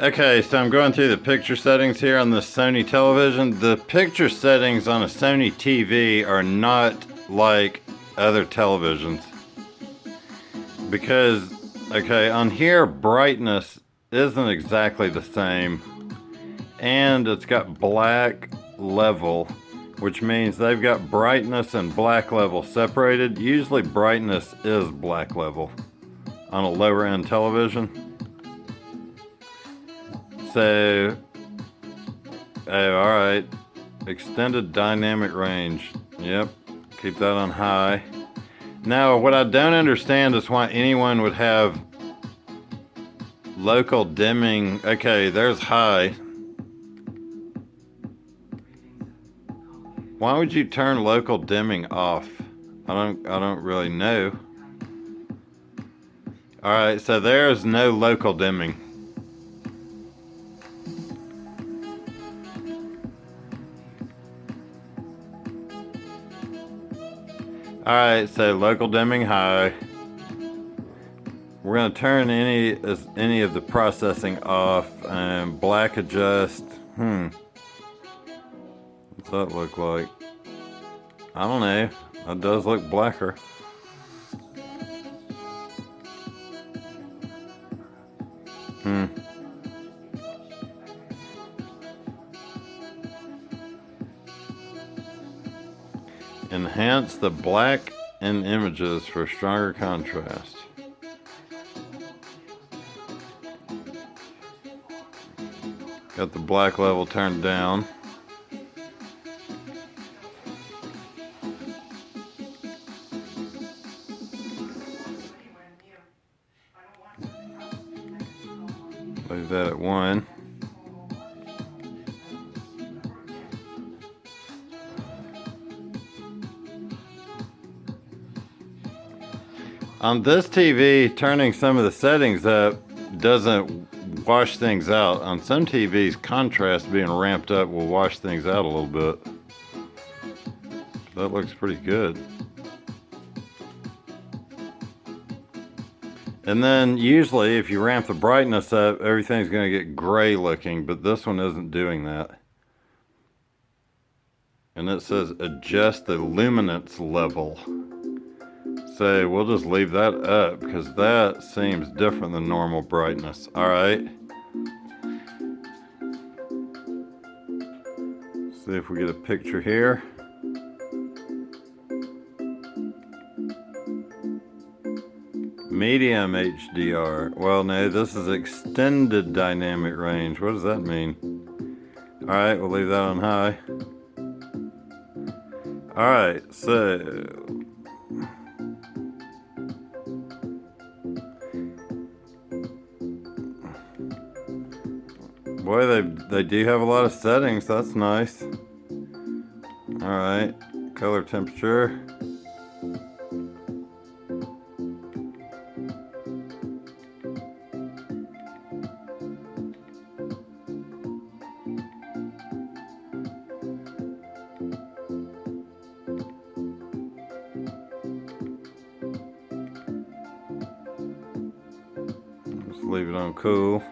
Okay, so I'm going through the picture settings here on this Sony television. The picture settings on a Sony TV are not like other televisions. Because, okay, on here, brightness isn't exactly the same. And it's got black level, which means they've got brightness and black level separated. Usually brightness is black level on a lower end television. So, oh, alright, extended dynamic range, yep, keep that on high. Now, what I don't understand is why anyone would have local dimming. Okay, there's high. Why would you turn local dimming off? I don't really know. Alright, so there's no local dimming. Alright, so local dimming high. We're going to turn any of the processing off and black adjust. What's that look like? I don't know. That does look blacker. Enhance the black in images for stronger contrast. Got the black level turned down. Leave that at 1. On this TV, turning some of the settings up doesn't wash things out. On some TVs, contrast being ramped up will wash things out a little bit. That looks pretty good. And then usually if you ramp the brightness up, everything's going to get gray looking, but this one isn't doing that. And it says adjust the luminance level. So we'll just leave that up because that seems different than normal brightness. All right. See if we get a picture here. Medium HDR. Well, no, this is extended dynamic range. What does that mean? All right, we'll leave that on high. All right, so boy, they do have a lot of settings. That's nice. All right, color temperature. Just leave it on cool.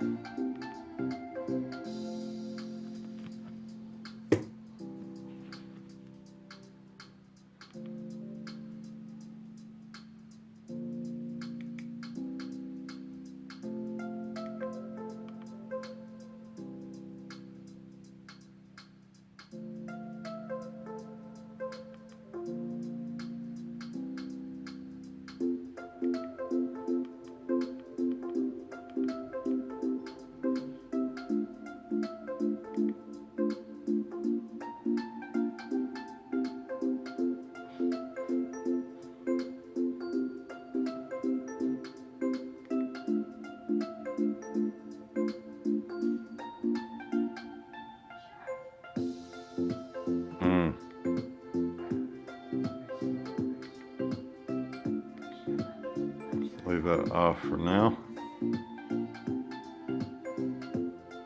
Leave that off for now.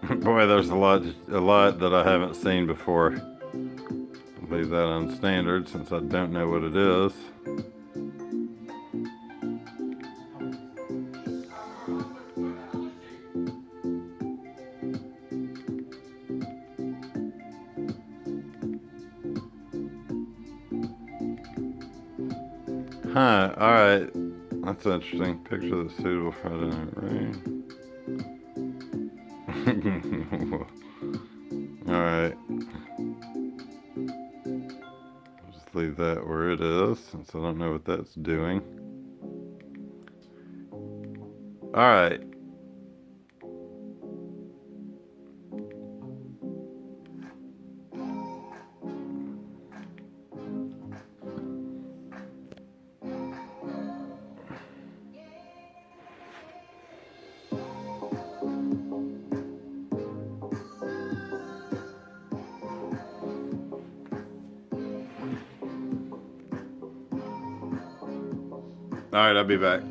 Boy, there's a lot that I haven't seen before. I'll leave that on standard since I don't know what it is. Huh, alright. That's interesting. Picture that's suitable for dynamic range. Alright. Just leave that where it is, since I don't know what that's doing. Alright. Alright, I'll be back.